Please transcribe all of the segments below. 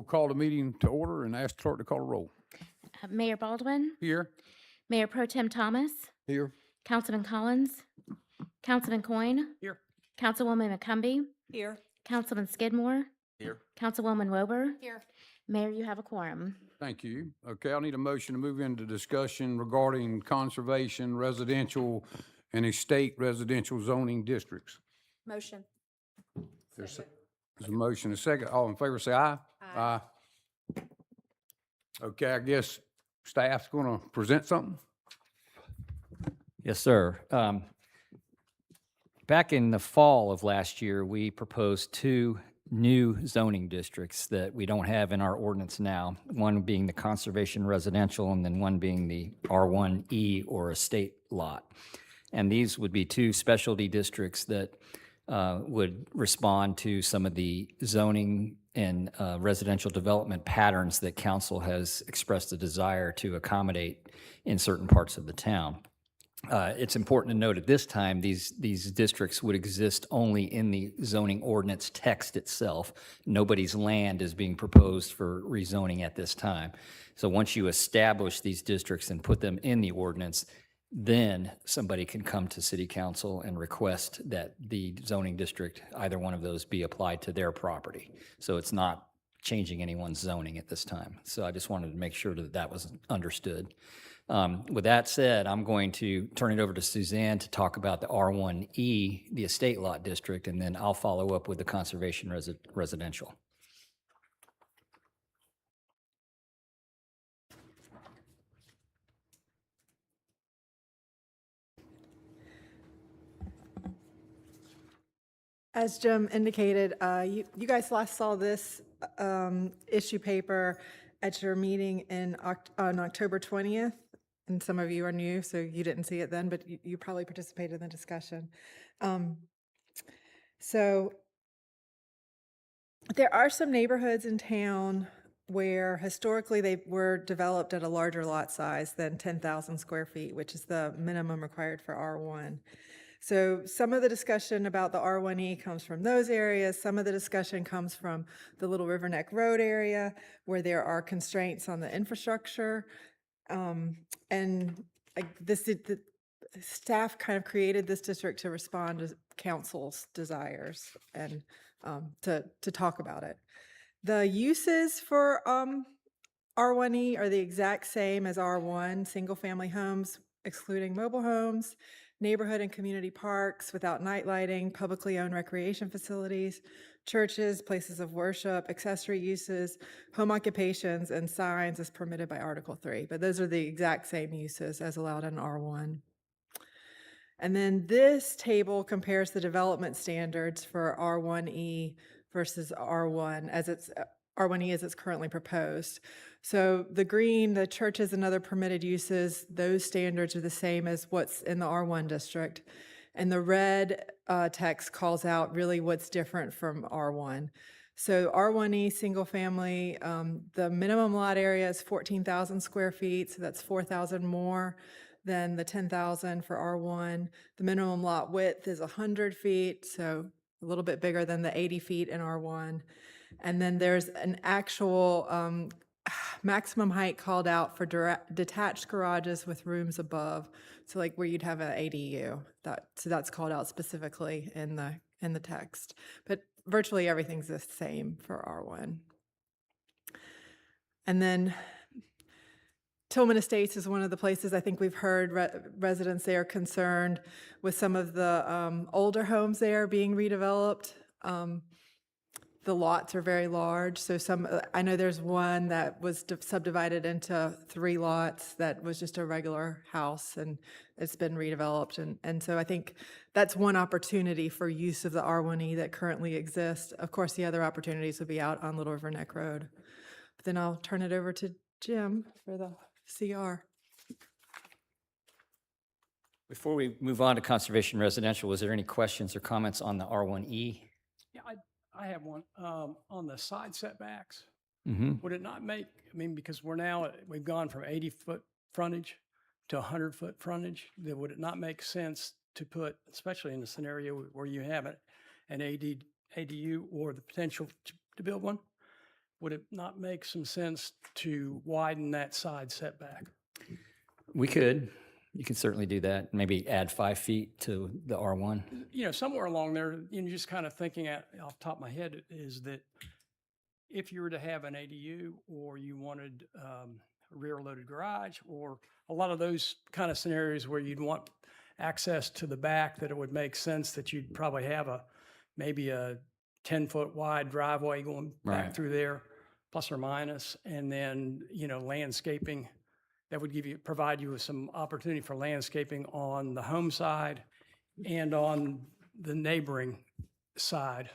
we'll call the meeting to order and ask the clerk to call the roll. Mayor Baldwin, Here. Mayor Pro Tem Thomas, Here. Councilman Collins, Councilman Coyne, Here. Councilwoman McCumbee, Here. Councilman Skidmore, Here. Councilwoman Wober. Here. Mayor, you have a quorum. Thank you. Okay, I'll need a motion to move into discussion regarding conservation, residential, and estate residential zoning districts. Motion. There's a motion, a second. All in favor, say aye. Aye. Okay, I guess staff's going to present something? Yes, sir. Back in the fall of last year, we proposed two new zoning districts that we don't have in our ordinance now, one being the conservation residential and then one being the R1E or estate lot. And these would be two specialty districts that would respond to some of the zoning and residential development patterns that council has expressed a desire to accommodate in certain parts of the town. It's important to note at this time, these districts would exist only in the zoning ordinance text itself. Nobody's land is being proposed for rezoning at this time. So once you establish these districts and put them in the ordinance, then somebody can come to city council and request that the zoning district, either one of those, be applied to their property. So it's not changing anyone's zoning at this time. So I just wanted to make sure that that was understood. With that said, I'm going to turn it over to Suzanne to talk about the R1E, the estate lot district, and then I'll follow up with the conservation residential. As Jim indicated, you guys last saw this issue paper at your meeting on October 20th. And some of you are new, so you didn't see it then, but you probably participated in the discussion. So there are some neighborhoods in town where historically they were developed at a larger lot size than 10,000 square feet, which is the minimum required for R1. So some of the discussion about the R1E comes from those areas. Some of the discussion comes from the Little River Neck Road area where there are constraints on the infrastructure. And the staff kind of created this district to respond to council's desires and to talk about it. The uses for R1E are the exact same as R1, single-family homes, excluding mobile homes, neighborhood and community parks without night lighting, publicly owned recreation facilities, churches, places of worship, accessory uses, home occupations, and signs as permitted by Article 3. But those are the exact same uses as allowed in R1. And then this table compares the development standards for R1E versus R1 as it's R1E as it's currently proposed. So the green, the churches and other permitted uses, those standards are the same as what's in the R1 district. And the red text calls out really what's different from R1. So R1E single family, the minimum lot area is 14,000 square feet, so that's 4,000 more than the 10,000 for R1. The minimum lot width is 100 feet, so a little bit bigger than the 80 feet in R1. And then there's an actual maximum height called out for detached garages with rooms above. So like where you'd have an ADU, so that's called out specifically in the text. But virtually everything's the same for R1. And then Tillman Estates is one of the places I think we've heard residents there concerned with some of the older homes there being redeveloped. The lots are very large, so I know there's one that was subdivided into 3 lots that was just a regular house, and it's been redeveloped. And so I think that's one opportunity for use of the R1E that currently exists. Of course, the other opportunities would be out on Little River Neck Road. But then I'll turn it over to Jim for the CR. Before we move on to conservation residential, was there any questions or comments on the R1E? Yeah, I have one. On the side setbacks, Mm-hmm. would it not make, I mean, because we've gone from 80-foot frontage to 100-foot frontage, then would it not make sense to put, especially in a scenario where you have an ADU or the potential to build one, would it not make some sense to widen that side setback? We could. You can certainly do that. Maybe add 5 feet to the R1. You know, somewhere along there, you know, just kind of thinking off the top of my head is that if you were to have an ADU or you wanted a rear-loaded garage or a lot of those kind of scenarios where you'd want access to the back, that it would make sense that you'd probably have maybe a 10-foot wide driveway going back Right. through there, plus or minus, and then, you know, landscaping that would provide you with some opportunity for landscaping on the home side and on the neighboring side.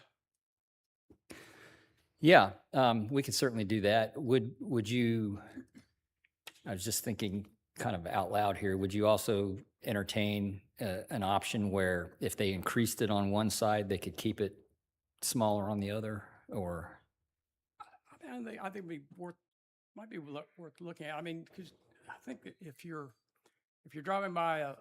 Yeah, we could certainly do that. Would you, I was just thinking kind of out loud here, would you also entertain an option where if they increased it on one side, they could keep it smaller on the other, or? I think might be worth looking at. I mean, because I think that if you're driving by a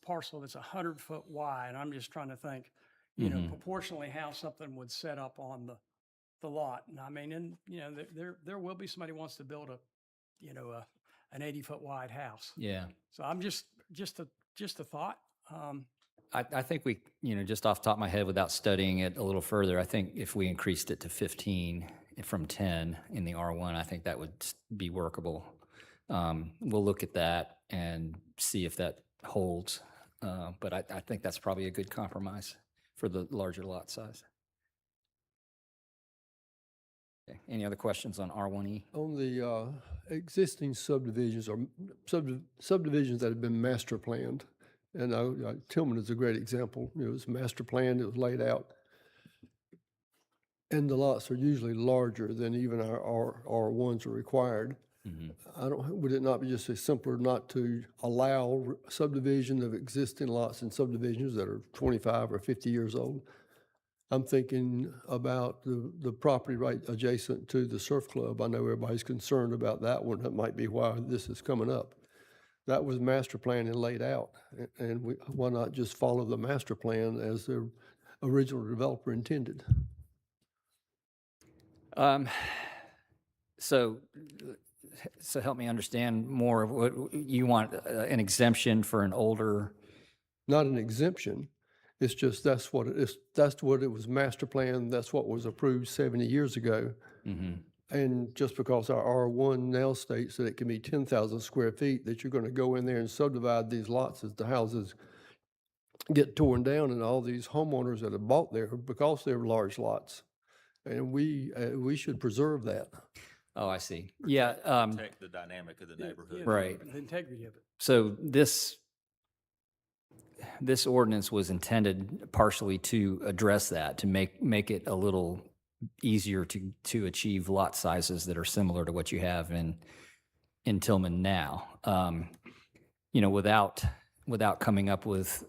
parcel that's 100-foot wide, I'm just trying to think, you know, proportionally how something would set up on the lot. And I mean, and you know, there will be somebody who wants to build an 80-foot wide house. Yeah. So I'm just a thought. I think we, you know, just off the top of my head without studying it a little further, I think if we increased it to 15 from 10 in the R1, I think that would be workable. We'll look at that and see if that holds. But I think that's probably a good compromise for the larger lot size. Okay. Any other questions on R1E? On the existing subdivisions or subdivisions that have been master planned, and Tillman is a great example. It was master planned, it was laid out. And the lots are usually larger than even our R1s are required. Would it not be just simpler not to allow subdivision of existing lots and subdivisions that are 25 or 50 years old? I'm thinking about the property right adjacent to the surf club. I know everybody's concerned about that one. That might be why this is coming up. That was master planned and laid out. And why not just follow the master plan as the original developer intended? So help me understand more of what you want, an exemption for an older. Not an exemption. It's just that's what it is. That's what it was master planned. That's what was approved 70 years ago. And just because our R1 now states that it can be 10,000 square feet, that you're going to go in there and subdivide these lots as the houses get torn down, and all these homeowners that have bought there because they're large lots. And we should preserve that. Oh, I see. Yeah. Protect the dynamic of the neighborhood. Right. The integrity of it. So this ordinance was intended partially to address that, to make it a little easier to achieve lot sizes that are similar to what you have in Tillman now. You know, without coming up with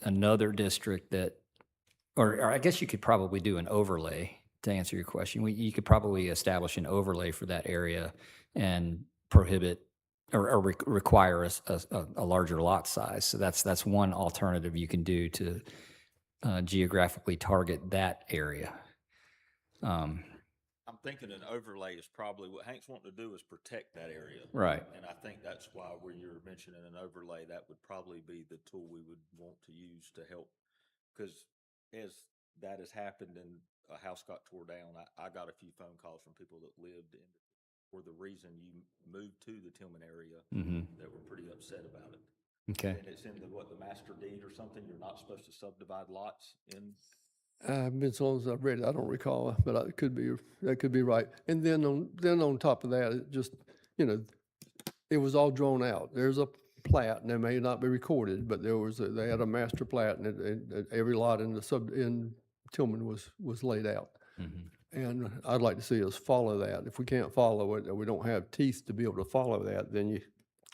another district that, or I guess you could probably do an overlay to answer your question. You could probably establish an overlay for that area and prohibit or require a larger lot size. So that's one alternative you can do to geographically target that area. I'm thinking an overlay is probably what Hank's wanting to do is protect that area. Right. And I think that's why where you're mentioning an overlay, that would probably be the tool we would want to use to help. Because as that has happened and a house got tore down, I got a few phone calls from people that lived in for the reason you moved to the Tillman area that were pretty upset about it. Okay. And it's in the master deed or something, you're not supposed to subdivide lots in. As long as I've read it, I don't recall, but that could be right. And then on top of that, it just, you know, it was all drawn out. There's a plat, and it may not be recorded, but they had a master plat, and every lot in Tillman was laid out. And I'd like to see us follow that. If we can't follow it, or we don't have teeth to be able to follow that, then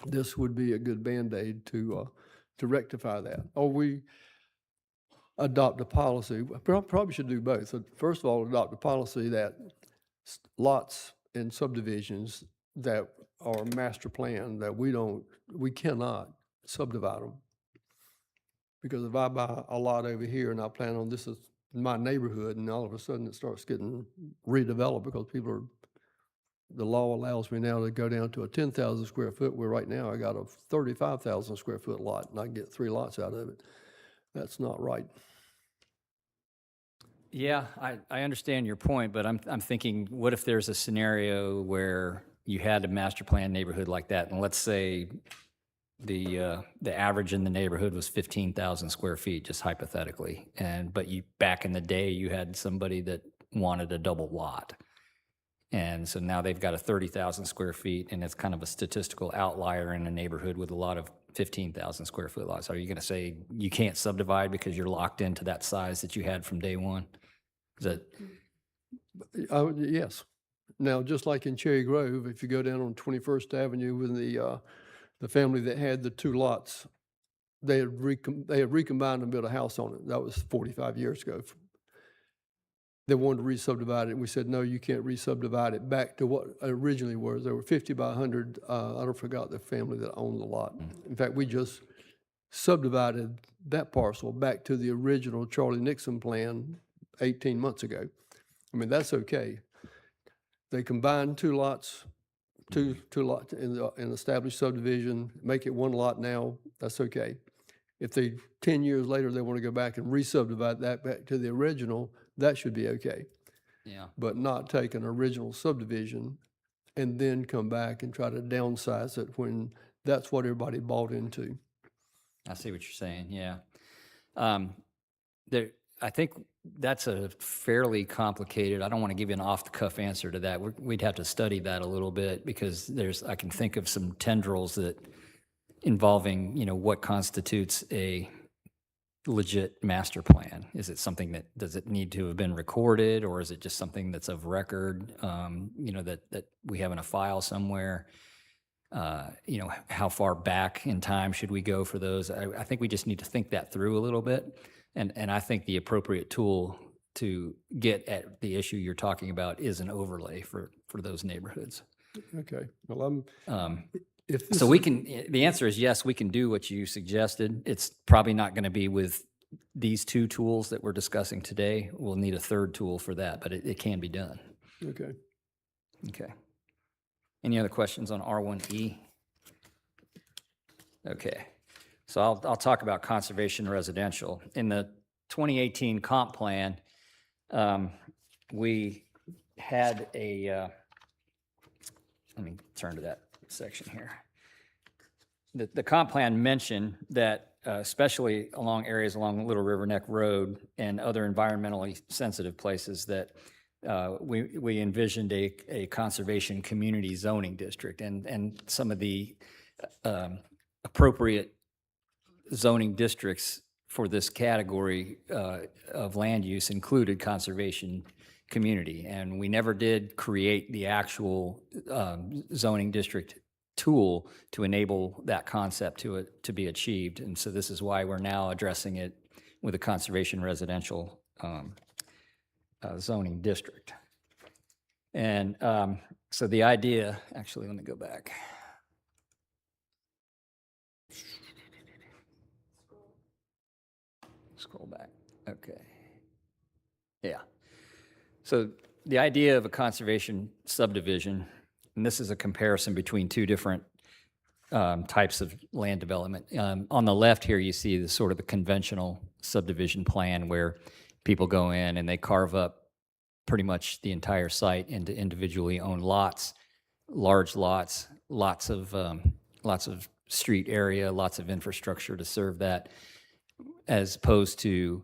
this would be a good Band-Aid to rectify that. Or we adopt a policy, probably should do both. So first of all, adopt a policy that lots and subdivisions that are master planned, that we cannot subdivide them. Because if I buy a lot over here and I plan on this is my neighborhood, and all of a sudden it starts getting redeveloped because people are the law allows me now to go down to a 10,000 square foot, where right now I got a 35,000 square foot lot, and I can get 3 lots out of it. That's not right. Yeah, I understand your point, but I'm thinking, what if there's a scenario where you had a master plan neighborhood like that, and let's say the average in the neighborhood was 15,000 square feet, just hypothetically, but you, back in the day, you had somebody that wanted a double lot. And so now they've got a 30,000 square feet, and it's kind of a statistical outlier in a neighborhood with a lot of 15,000 square foot lots. Are you going to say you can't subdivide because you're locked into that size that you had from day one? Is that, Yes. Now, just like in Cherry Grove, if you go down on 21st Avenue with the family that had the 2 lots, they had recombined and built a house on it. That was 45 years ago. They wanted to re-subdivide it, and we said, no, you can't re-subdivide it back to what it originally was. There were 50 by 100. I don't forgot the family that owned the lot. In fact, we just subdivided that parcel back to the original Charlie Nixon plan 18 months ago. I mean, that's okay. They combined 2 lots, two lots in an established subdivision, make it 1 lot now, that's okay. If 10 years later, they want to go back and re-subdivide that back to the original, that should be okay. yeah. But not take an original subdivision and then come back and try to downsize it when that's what everybody bought into. I see what you're saying, yeah. I think that's a fairly complicated, I don't want to give you an off-the-cuff answer to that. We'd have to study that a little bit, because I can think of some tendrils that involving, what constitutes a legit master plan. Is it something does it need to have been recorded, or is it just something that's of record, that we have in a file somewhere? How far back in time should we go for those? I think we just need to think that through a little bit. And I think the appropriate tool to get at the issue you're talking about is an overlay for those neighborhoods. Okay. Well, if So the answer is yes, we can do what you suggested. It's probably not going to be with these 2 tools that we're discussing today. We'll need a 3rd tool for that, but it can be done. Okay. Okay. Any other questions on R1E? Okay. So I'll talk about conservation residential. In the 2018 comp plan, we had let me turn to that section here. The comp plan mentioned that especially along areas along Little River Neck Road and other environmentally sensitive places, that we envisioned a conservation community zoning district, and some of the appropriate zoning districts for this category of land use included conservation community. And we never did create the actual zoning district tool to enable that concept to be achieved. And so this is why we're now addressing it with a conservation residential zoning district. And so the idea, actually, let me go back. Scroll back. Okay. Yeah. So the idea of a conservation subdivision, and this is a comparison between 2 different types of land development. On the left here, you see the sort of the conventional subdivision plan where people go in and they carve up pretty much the entire site into individually owned lots, large lots, lots of street area, lots of infrastructure to serve that, as opposed to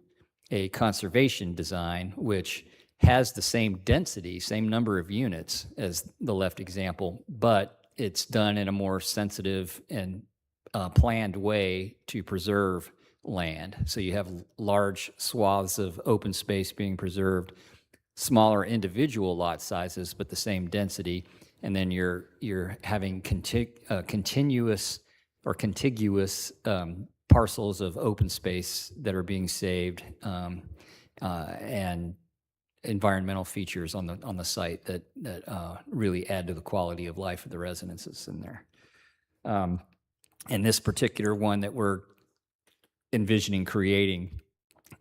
a conservation design, which has the same density, same number of units as the left example, but it's done in a more sensitive and planned way to preserve land. So you have large swaths of open space being preserved, smaller individual lot sizes, but the same density. And then you're having continuous or contiguous parcels of open space that are being saved, and environmental features on the site that really add to the quality of life of the residences in there. And this particular one that we're envisioning creating,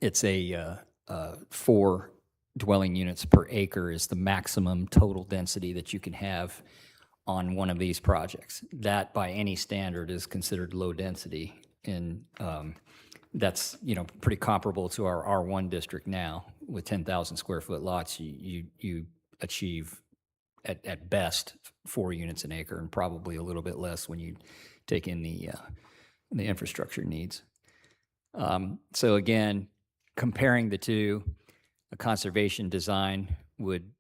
it's a 4 dwelling units per acre is the maximum total density that you can have on one of these projects. That, by any standard, is considered low density, and that's, pretty comparable to our R1 district now. With 10,000 square foot lots, you achieve at best 4 units an acre, and probably a little bit less when you take in the infrastructure needs. So again, comparing the two, a conservation design would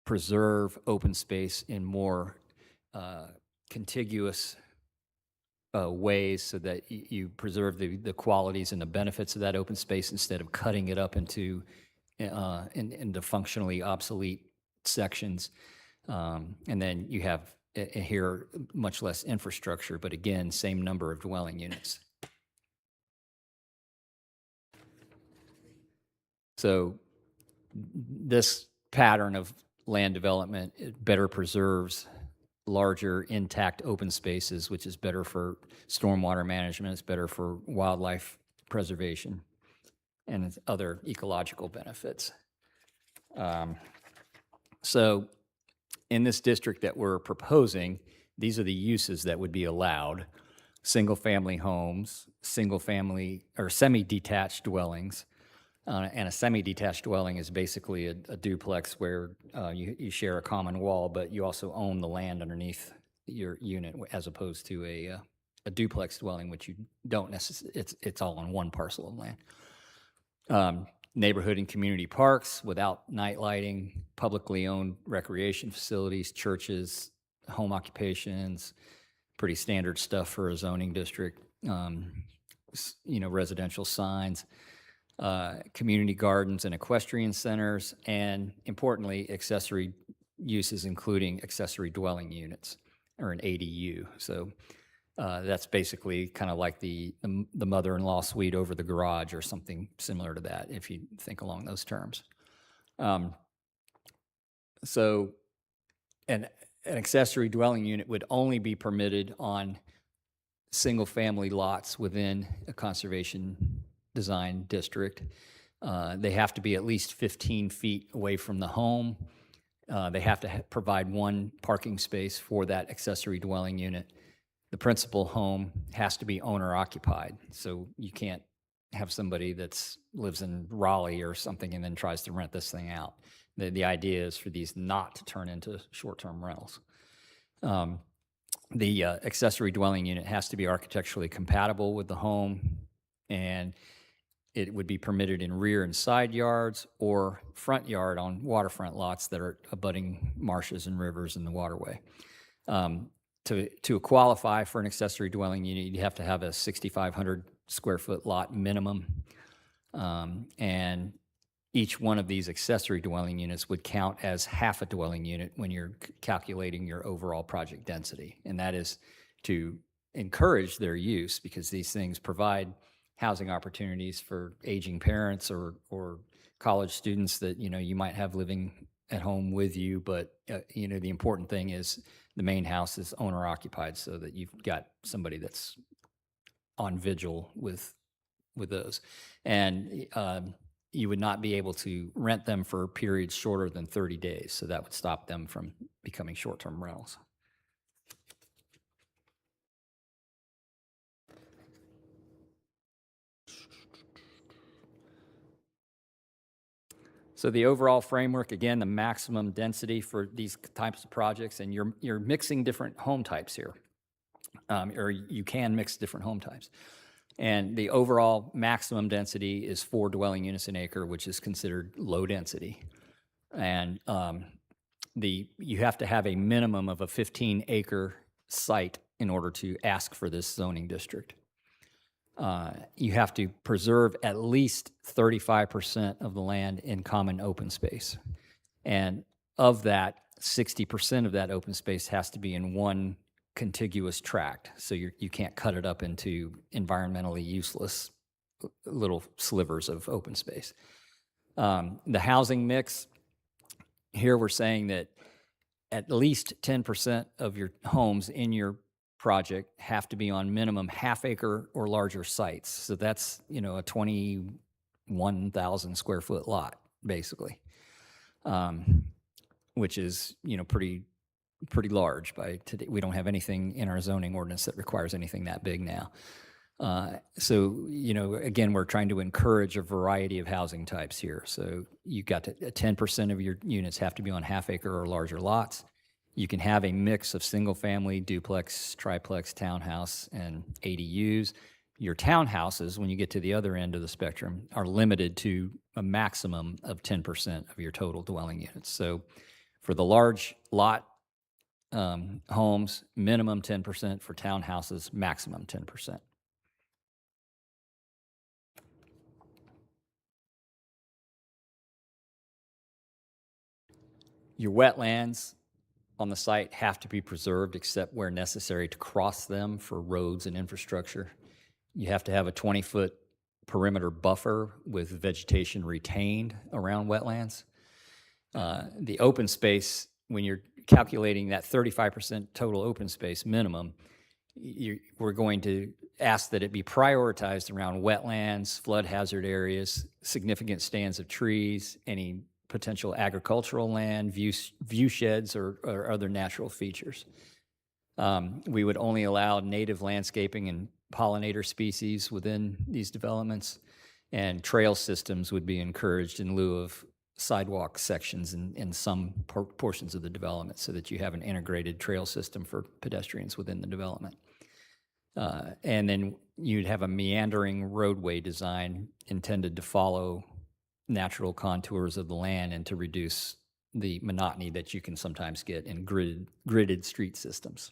preserve open space in more contiguous ways, so that you preserve the qualities and the benefits of that open space, instead of cutting it up into functionally obsolete sections. And then you have here much less infrastructure, but again, same number of dwelling units. So this pattern of land development, it better preserves larger intact open spaces, which is better for stormwater management, it's better for wildlife preservation, and it's other ecological benefits. So in this district that we're proposing, these are the uses that would be allowed: single-family homes, single-family or semi-detached dwellings. And a semi-detached dwelling is basically a duplex where you share a common wall, but you also own the land underneath your unit, as opposed to a duplex dwelling, which you don't necessarily, it's all on one parcel of land. Neighborhood and community parks without night lighting, publicly owned recreation facilities, churches, home occupations, pretty standard stuff for a zoning district. Residential signs. Community gardens and equestrian centers, and importantly, accessory uses, including accessory dwelling units, or an ADU. So that's basically kind of like the mother-in-law suite over the garage, or something similar to that, if you think along those terms. So an accessory dwelling unit would only be permitted on single-family lots within a conservation design district. They have to be at least 15 feet away from the home. They have to provide one parking space for that accessory dwelling unit. The principal home has to be owner occupied, so you can't have somebody that lives in Raleigh or something and then tries to rent this thing out. The idea is for these not to turn into short-term rentals. The accessory dwelling unit has to be architecturally compatible with the home, and it would be permitted in rear and side yards or front yard on waterfront lots that are abutting marshes and rivers in the waterway. To qualify for an accessory dwelling unit, you have to have a 6,500 square foot lot minimum. And each one of these accessory dwelling units would count as half a dwelling unit when you're calculating your overall project density. And that is to encourage their use, because these things provide housing opportunities for aging parents or college students that you might have living at home with you. But the important thing is the main house is owner occupied, so that you've got somebody that's on vigil with those. And you would not be able to rent them for periods shorter than 30 days. So that would stop them from becoming short-term rentals. So the overall framework, again, the maximum density for these types of projects, and you're mixing different home types here, or you can mix different home types. And the overall maximum density is 4 dwelling units an acre, which is considered low density. And you have to have a minimum of a 15-acre site in order to ask for this zoning district. You have to preserve at least 35% of the land in common open space. And of that, 60% of that open space has to be in one contiguous tract. So you can't cut it up into environmentally useless little slivers of open space. The housing mix, here we're saying that at least 10% of your homes in your project have to be on minimum half-acre or larger sites. So that's, a 21,000 square foot lot. basically, which is, pretty large by today. We don't have anything in our zoning ordinance that requires anything that big now. So, again, we're trying to encourage a variety of housing types here. So you got 10% of your units have to be on half-acre or larger lots. You can have a mix of single-family, duplex, triplex, townhouse, and ADUs. Your townhouses, when you get to the other end of the spectrum, are limited to a maximum of 10% of your total dwelling units. So for the large lot homes, minimum 10%; for townhouses, maximum 10%. Your wetlands on the site have to be preserved except where necessary to cross them for roads and infrastructure. You have to have a 20-foot perimeter buffer with vegetation retained around wetlands. The open space, when you're calculating that 35% total open space minimum, we're going to ask that it be prioritized around wetlands, flood hazard areas, significant stands of trees, any potential agricultural land, view sheds, or other natural features. We would only allow native landscaping and pollinator species within these developments, and trail systems would be encouraged in lieu of sidewalk sections in some portions of the development, so that you have an integrated trail system for pedestrians within the development. And then you'd have a meandering roadway design intended to follow natural contours of the land and to reduce the monotony that you can sometimes get in gridded street systems.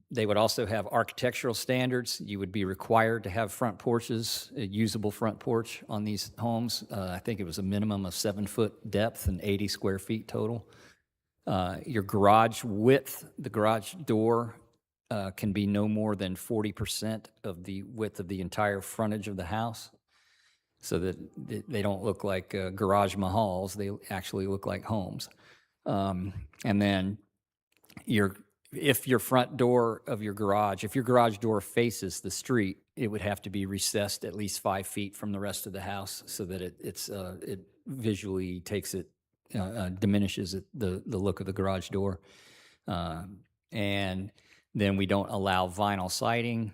They would also have architectural standards. You would be required to have front porches, a usable front porch on these homes. I think it was a minimum of 7-foot depth and 80 square feet total. Your garage width, the garage door, can be no more than 40% of the width of the entire frontage of the house, so that they don't look like garage mahals. They actually look like homes. And then if your front door of your garage, if your garage door faces the street, it would have to be recessed at least 5 feet from the rest of the house, so that it visually diminishes the look of the garage door. And then we don't allow vinyl siding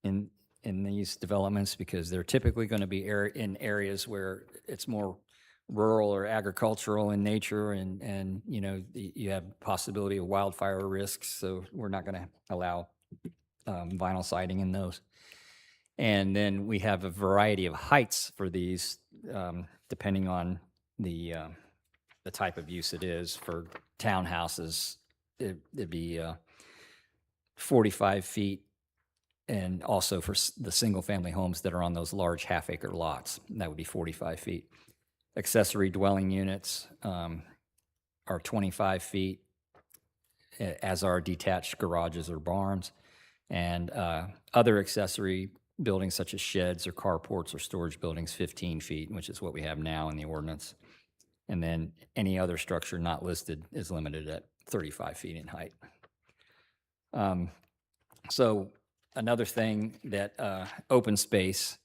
in these developments, because they're typically going to be in areas where it's more rural or agricultural in nature, and you have possibility of wildfire risks, so we're not going to allow vinyl siding in those. And then we have a variety of heights for these, depending on the type of use it is. For townhouses, it'd be 45 feet, and also for the single-family homes that are on those large half-acre lots, that would be 45 feet. Accessory dwelling units are 25 feet, as are detached garages or barns. And other accessory buildings such as sheds or carports or storage buildings, 15 feet, which is what we have now in the ordinance. And then any other structure not listed is limited at 35 feet in height. So another thing that open space,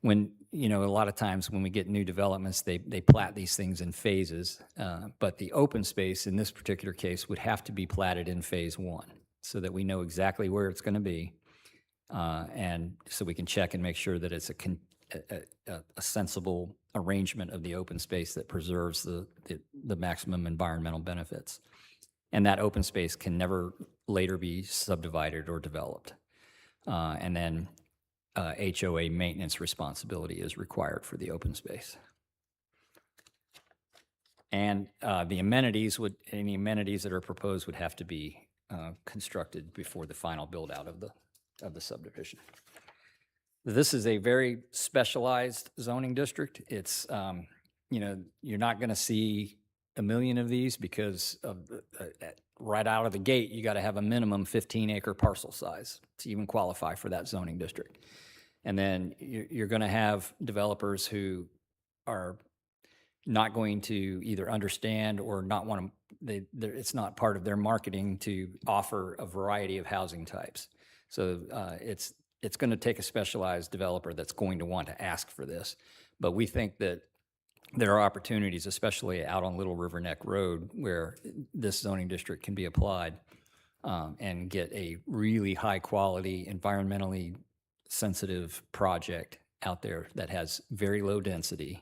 when, a lot of times when we get new developments, they plat these things in phases, but the open space in this particular case would have to be platted in phase 1, so that we know exactly where it's going to be, and so we can check and make sure that it's a sensible arrangement of the open space that preserves the maximum environmental benefits. And that open space can never later be subdivided or developed. And then HOA maintenance responsibility is required for the open space. And any amenities that are proposed would have to be constructed before the final build-out of the subdivision. This is a very specialized zoning district. It's, you're not going to see a million of these, because right out of the gate, you got to have a minimum 15-acre parcel size to even qualify for that zoning district. And then you're going to have developers who are not going to either understand or not want to, it's not part of their marketing to offer a variety of housing types. So it's going to take a specialized developer that's going to want to ask for this. But we think that there are opportunities, especially out on Little River Neck Road, where this zoning district can be applied and get a really high quality, environmentally sensitive project out there that has very low density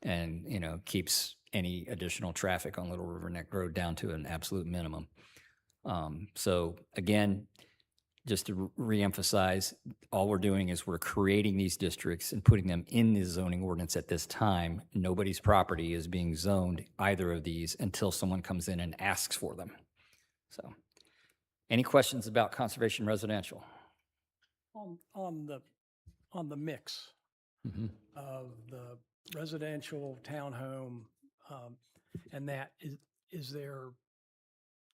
and, you know, keeps any additional traffic on Little River Neck Road down to an absolute minimum. So again, just to reemphasize, all we're doing is we're creating these districts and putting them in the zoning ordinance at this time. Nobody's property is being zoned either of these until someone comes in and asks for them. So, any questions about conservation residential? On the mix of the residential, townhome, and that, is there,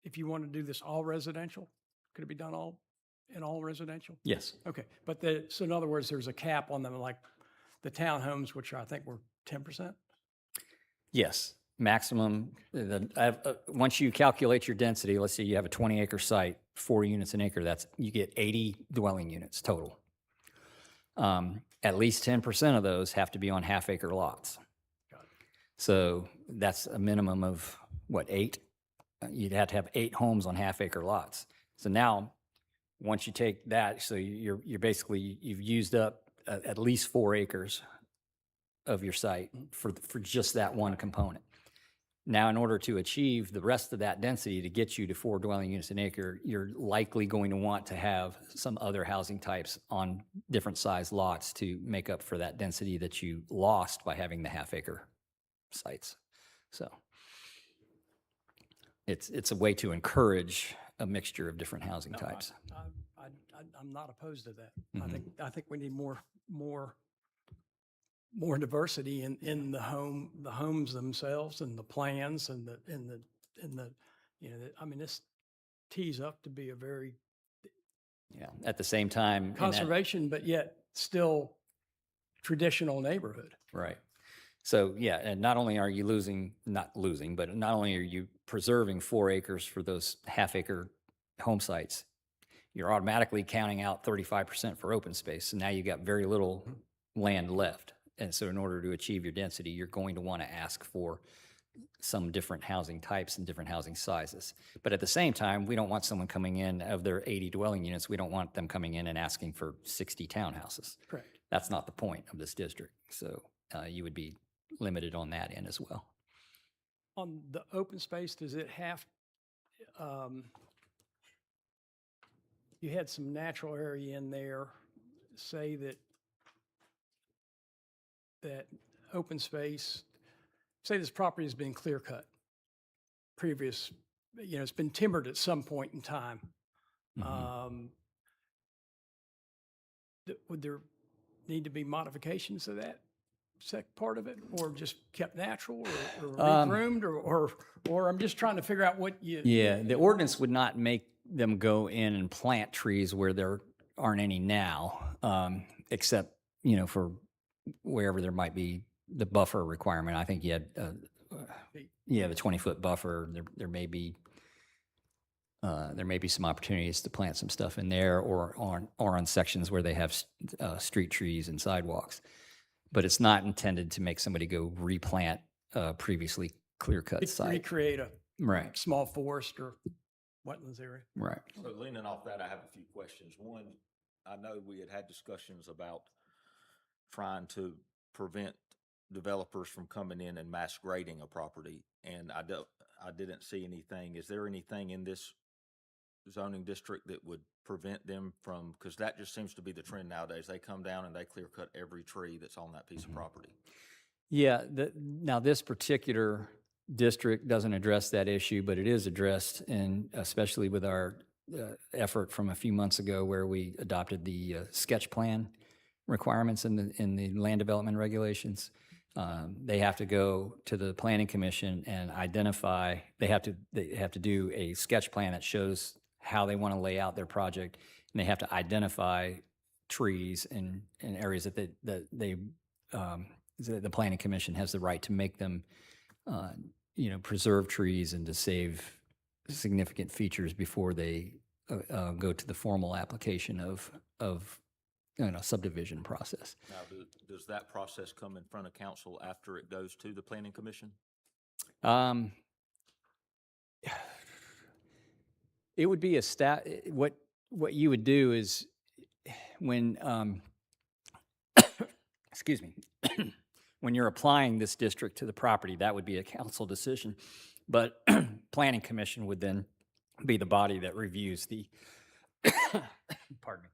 if you want to do this all residential, could it be done in all residential? Yes. Okay, but so in other words, there's a cap on them, like the townhomes, which I think were 10%? Yes. Maximum, once you calculate your density, let's say you have a 20-acre site, 4 units an acre, you get 80 dwelling units total. At least 10% of those have to be on half-acre lots. So that's a minimum of, what, 8? You'd have to have 8 homes on half-acre lots. So now, once you take that, so you're basically, you've used up at least 4 acres of your site for just that one component. Now, in order to achieve the rest of that density to get you to 4 dwelling units an acre, you're likely going to want to have some other housing types on different size lots to make up for that density that you lost by having the half-acre sites. So it's a way to encourage a mixture of different housing types. I'm not opposed to that. I think we need more diversity in the homes themselves and the plans and the you know, I mean, this tees up to be a very Yeah. At the same time, in that- conservation, but yet still traditional neighborhood. right. So yeah, and not only are you not only are you preserving 4 acres for those half-acre home sites, you're automatically counting out 35% for open space. So now you've got very little land left. And so in order to achieve your density, you're going to want to ask for some different housing types and different housing sizes. But at the same time, we don't want someone coming in of their 80 dwelling units. We don't want them coming in and asking for 60 townhouses. Correct. That's not the point of this district. So you would be limited on that end as well. On the open space, does it have, you had some natural area in there, say that open space, say this property has been clear cut, previous, you know, it's been timbered at some point in time. Would there need to be modifications to that part of it, or just kept natural, or re-groomed, or I'm just trying to figure out what you. Yeah, the ordinance would not make them go in and plant trees where there aren't any now, except, you know, for wherever there might be the buffer requirement. I think you had, the 20-foot buffer. There may be some opportunities to plant some stuff in there, or on sections where they have street trees and sidewalks. But it's not intended to make somebody go replant previously clear-cut site. Recreate a Right. small forest or wetlands area. Right. So leaning off that, I have a few questions. One, I know we had discussions about trying to prevent developers from coming in and mass grading a property, and I didn't see anything. Is there anything in this zoning district that would prevent them from, because that just seems to be the trend nowadays. They come down and they clear cut every tree that's on that piece of property. Yeah, now this particular district doesn't address that issue, but it is addressed, and especially with our effort from a few months ago where we adopted the sketch plan requirements in the land development regulations. They have to go to the planning commission and identify, they have to do a sketch plan that shows how they want to lay out their project, and they have to identify trees in areas that the planning commission has the right to make them, preserve trees and to save significant features before they go to the formal application of subdivision process. Now, does that process come in front of council after it goes to the planning commission? It would be what you would do is when, excuse me, when you're applying this district to the property, that would be a council decision. But planning commission would then be the body that reviews the, pardon me.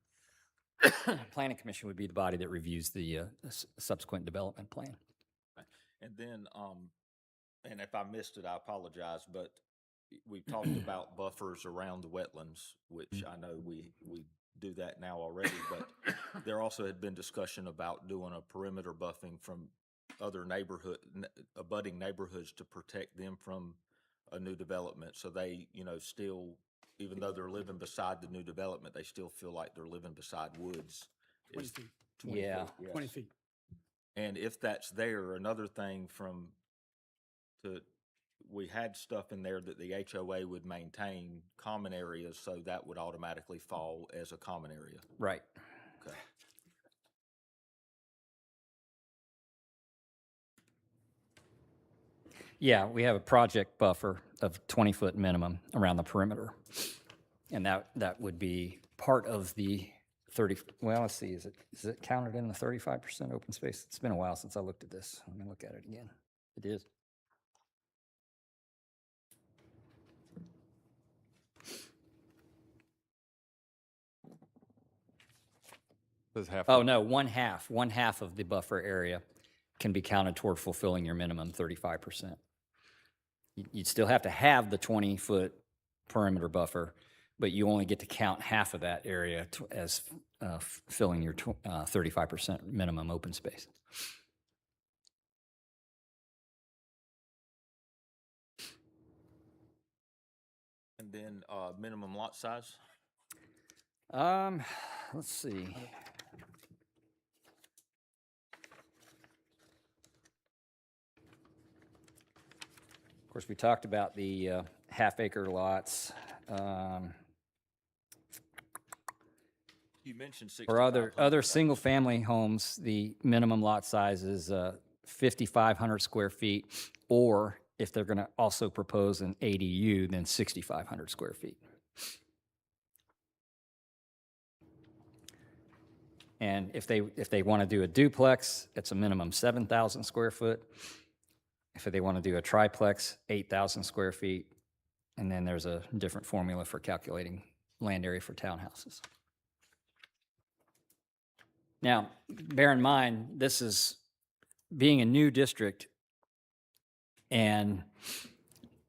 Planning commission would be the body that reviews the subsequent development plan. And then, and if I missed it, I apologize, but we've talked about buffers around the wetlands, which I know we do that now already, but there also had been discussion about doing a perimeter buffing from other abutting neighborhoods to protect them from a new development. So they, still, even though they're living beside the new development, they still feel like they're living beside woods. 20 feet. 20 Yeah. feet, yes. 20 feet. And if that's there, another thing we had stuff in there that the HOA would maintain common areas, so that would automatically fall as a common area. Right. Okay. Yeah, we have a project buffer of 20-foot minimum around the perimeter. And that would be part of the 30, well, let's see, is it counted in the 35% open space? It's been a while since I looked at this. Let me look at it again. It is. Says half. Oh, no, one half of the buffer area can be counted toward fulfilling your minimum 35%. You'd still have to have the 20-foot perimeter buffer, but you only get to count half of that area as filling your 35% minimum open space. And then minimum lot size? Let's see. Of course, we talked about the half-acre lots. You mentioned For other 6,500. single-family homes, the minimum lot size is 5,500 square feet, or if they're going to also propose an ADU, then 6,500 square feet. And if they want to do a duplex, it's a minimum 7,000 square foot. If they want to do a triplex, 8,000 square feet. And then there's a different formula for calculating land area for townhouses. Now, bear in mind, this is being a new district and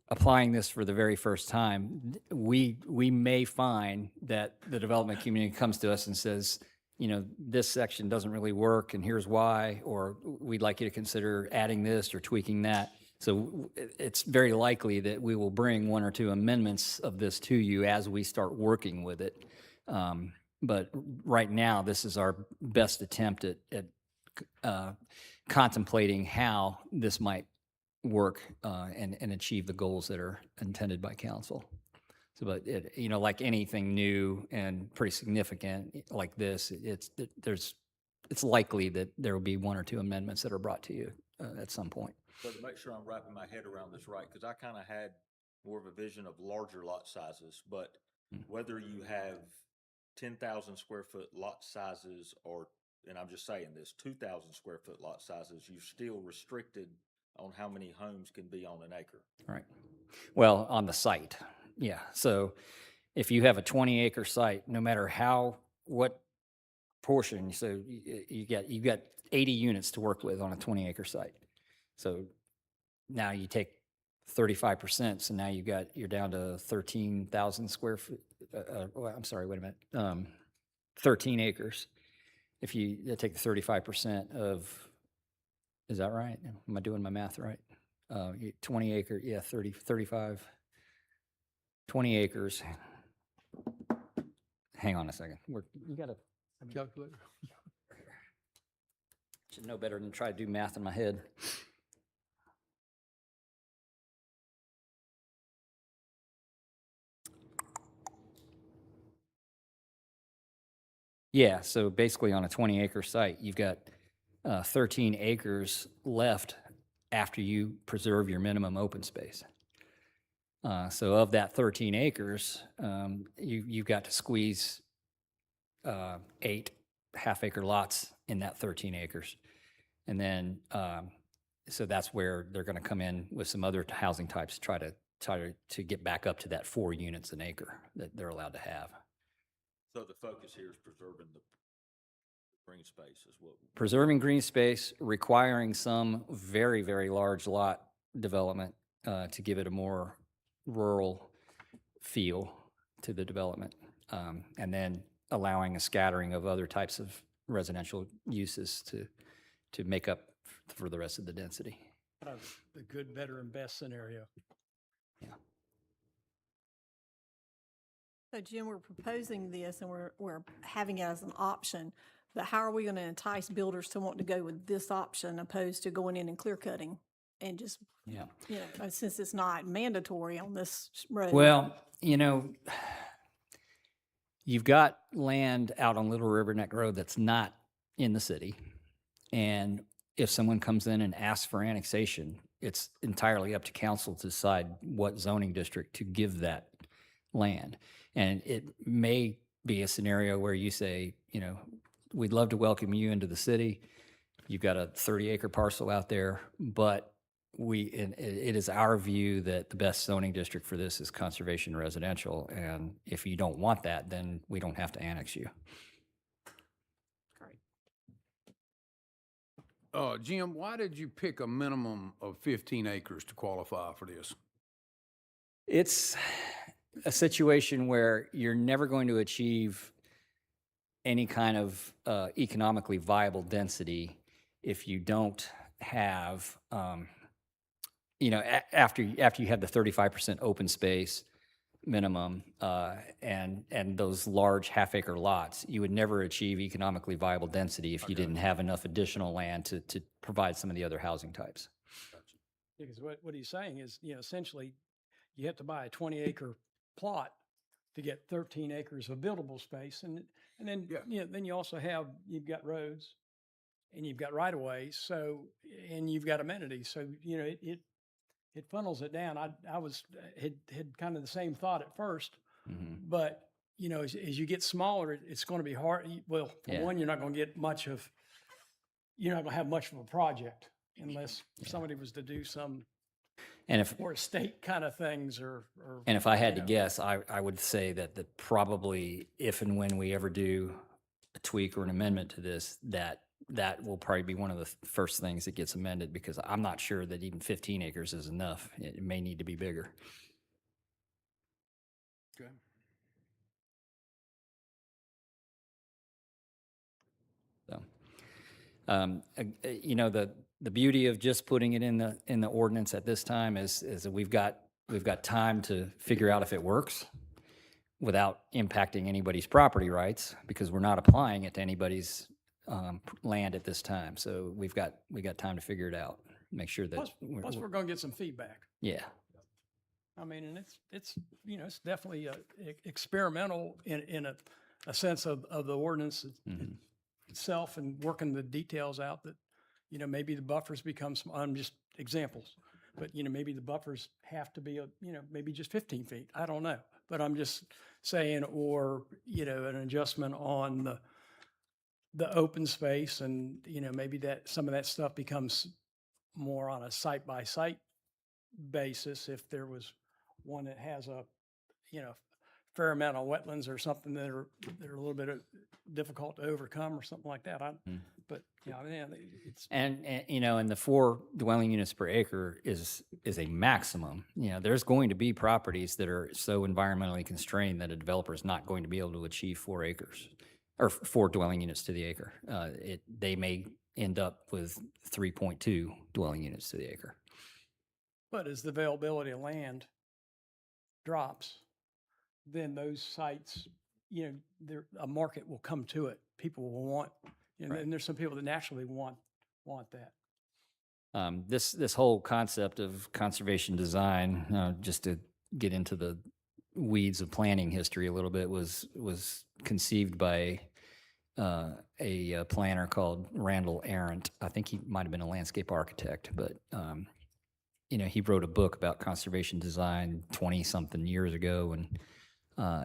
applying this for the very first time. We may find that the development community comes to us and says, this section doesn't really work and here's why, or we'd like you to consider adding this or tweaking that. So it's very likely that we will bring one or two amendments of this to you as we start working with it. But right now, this is our best attempt at contemplating how this might work and achieve the goals that are intended by council. So, but like anything new and pretty significant like this, it's likely that there will be one or two amendments that are brought to you at some point. So to make sure I'm wrapping my head around this right, because I kind of had more of a vision of larger lot sizes, but whether you have 10,000 square foot lot sizes or, and I'm just saying this, 2,000 square foot lot sizes, you're still restricted on how many homes can be on an acre. Right. Well, on the site, yeah. So if you have a 20-acre site, no matter what portion, so you got 80 units to work with on a 20-acre site. So now you take 35%, so now you're down to 13,000 square feet. I'm sorry, wait a minute. 13 acres. If you take the 35% of, is that right? Am I doing my math right? 20 acre, yeah, 35, 20 acres. Hang on a second. You got to Calculator. should know better than try to do math in my head. Yeah, so basically on a 20-acre site, you've got 13 acres left after you preserve your minimum open space. So of that 13 acres, you've got to squeeze 8 half-acre lots in that 13 acres. And then, so that's where they're going to come in with some other housing types to try to get back up to that 4 units an acre that they're allowed to have. So the focus here is preserving the green space is what. Preserving green space, requiring some very, very large lot development to give it a more rural feel to the development. And then allowing a scattering of other types of residential uses to make up for the rest of the density. Kind of the good, better, and best scenario. Yeah. So Jim, we're proposing this and we're having it as an option, but how are we going to entice builders to want to go with this option opposed to going in and clear cutting? And just, Yeah. since it's not mandatory on this road. Well, you've got land out on Little River Neck Road that's not in the city. And if someone comes in and asks for annexation, it's entirely up to council to decide what zoning district to give that land. And it may be a scenario where you say, we'd love to welcome you into the city. You've got a 30-acre parcel out there, but it is our view that the best zoning district for this is conservation residential. And if you don't want that, then we don't have to annex you. Jim, why did you pick a minimum of 15 acres to qualify for this? It's a situation where you're never going to achieve any kind of economically viable density if you don't have, after you have the 35% open space minimum and those large half-acre lots, you would never achieve economically viable density if you didn't have enough additional land to provide some of the other housing types. Because what he's saying is, essentially, you have to buy a 20-acre plot to get 13 acres of buildable space, and then then you also you've got roads, and you've got right of ways, and you've got amenities, so it funnels it down. I had kind of the same thought at first, but as you get smaller, it's going to be hard. Well, for one, you're not going to have much of a project unless somebody was to do some or estate kind of things and if I had to guess, I would say that probably if and when we ever do a tweak or an amendment to this, that will probably be one of the first things that gets amended, because I'm not sure that even 15 acres is enough. It may need to be bigger. Okay. So, the beauty of just putting it in the ordinance at this time is that we've got time to figure out if it works without impacting anybody's property rights, because we're not applying it to anybody's land at this time. So we got time to figure it out. Make sure that plus we're going to get some feedback. Yeah. I mean, and it's definitely experimental in a sense of the ordinance itself, and working the details out that, maybe the buffers become some, just examples, but, maybe the buffers have to be, maybe just 15 feet. I don't know, but I'm just saying, or, an adjustment on the open space, and, maybe that some of that stuff becomes more on a site by site basis. If there was one that has a, fair amount of wetlands or something that are a little bit difficult to overcome or something like that. But it's and the 4 dwelling units per acre is a maximum. There's going to be properties that are so environmentally constrained that a developer is not going to be able to achieve 4 acres or 4 dwelling units to the acre. They may end up with 3.2 dwelling units to the acre. But as the availability of land drops, then those sites, a market will come to it. People will want, and there's some people that naturally want that. This whole concept of conservation design, just to get into the weeds of planning history a little bit, was conceived by a planner called Randall Arendt. I think he might have been a landscape architect, but he wrote a book about conservation design 20-something years ago, and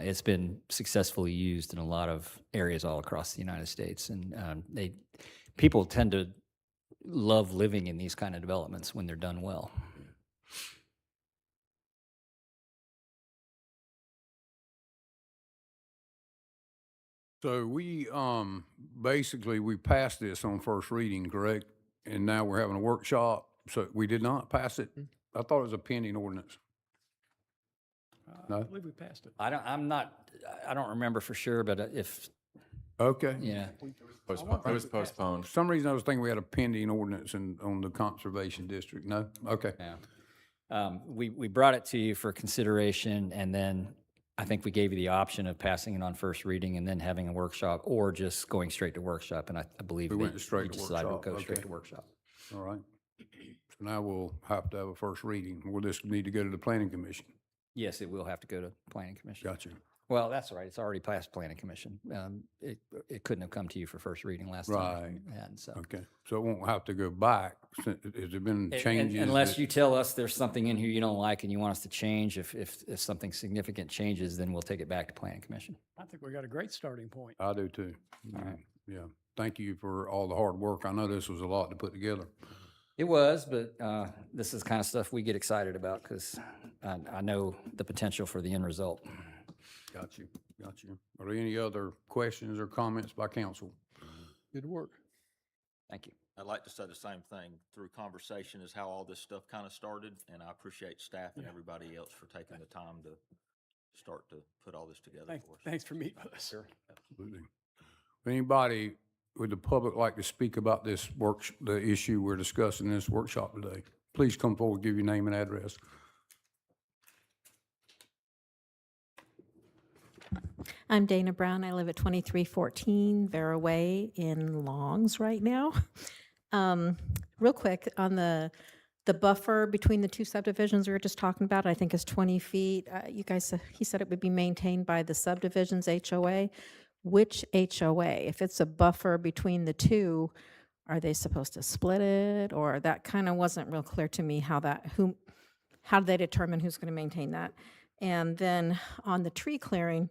it's been successfully used in a lot of areas all across the United States. And people tend to love living in these kind of developments when they're done well. So we, basically, we passed this on first reading, correct? And now we're having a workshop, so we did not pass it? I thought it was a pending ordinance. I No? believe we passed it. I don't remember for sure, but if, Okay. yeah. It was postponed. For some reason, I was thinking we had a pending ordinance on the conservation district. No? Okay. Yeah. We brought it to you for consideration, and then I think we gave you the option of passing it on first reading and then having a workshop, or just going straight to workshop, and I believe We went that straight you to decided to workshop, go straight okay. to workshop. All right. So now we'll have to have a first reading. Will this need to go to the planning commission? Yes, it will have to go to planning commission. Gotcha. Well, that's all right. It's already passed planning commission. It couldn't have come to you for first reading last Right. time. And so. Okay. So it won't have to go back. Has there been And- changes? Unless that- you tell us there's something in here you don't like and you want us to change, if something significant changes, then we'll take it back to planning commission. I think we got a great starting point. I do too. Yeah. Thank you for all the hard work. I know this was a lot to put together. It was, but this is the kind of stuff we get excited about because I know the potential for the end result. Got you. Are there any other questions or comments by council? Good work. Thank you. I'd like to say the same thing. Through conversation is how all this stuff kind of started, and I appreciate staff and everybody else for taking the time to start to put all this together for us. Thanks for meeting with us. Absolutely. Anybody, would the public like to speak about this the issue we're discussing in this workshop today? Please come forward, give your name and address. I'm Dana Brown. I live at 2314 Vera Way in Longs right now. Real quick, on the buffer between the two subdivisions we were just talking about, I think is 20 feet. You guys, he said it would be maintained by the subdivision's HOA. Which HOA? If it's a buffer between the two, are they supposed to split it? Or that kind of wasn't real clear to me how do they determine who's going to maintain that? And then on the tree clearing,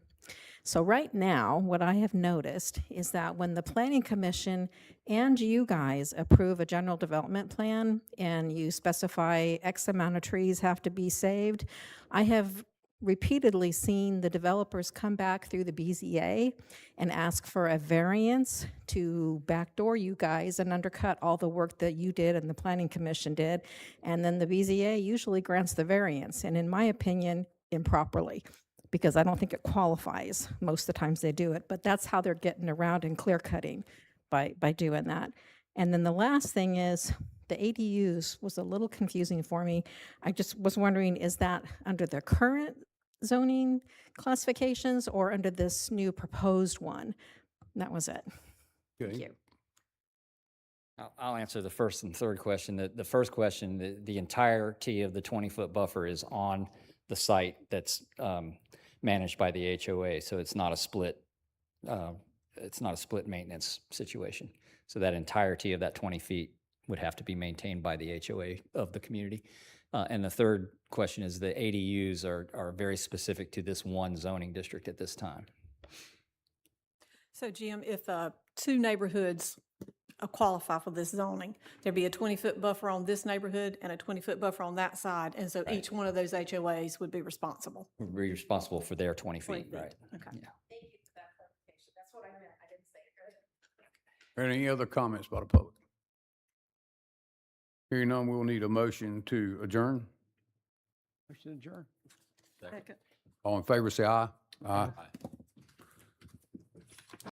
so right now, what I have noticed is that when the Planning Commission and you guys approve a general development plan and you specify X amount of trees have to be saved, I have repeatedly seen the developers come back through the BZA and ask for a variance to backdoor you guys and undercut all the work that you did and the Planning Commission did. And then the BZA usually grants the variance, and in my opinion, improperly, because I don't think it qualifies. Most of the times they do it, but that's how they're getting around and clear cutting by doing that. And then the last thing is the ADUs was a little confusing for me. I just was wondering, is that under the current zoning classifications or under this new proposed one? And that was it. Okay. Thank you. I'll answer the first and third question. The first question, the entirety of the 20-foot buffer is on the site that's managed by the HOA, so it's not a split maintenance situation. So that entirety of that 20 feet would have to be maintained by the HOA of the community. And the third question is the ADUs are very specific to this one zoning district at this time. So Jim, if two neighborhoods qualify for this zoning, there'd be a 20-foot buffer on this neighborhood and a 20-foot buffer on that side, and so each one of those HOAs would be responsible. Would be responsible for their 20 feet, 20 feet. right? Okay. Yeah. Thank you for that clarification. That's what I meant. I didn't say it good. Any other comments by the public? Hearing none, we'll need a motion to adjourn. Motion adjourned. Second. All in favor, say aye. Aye.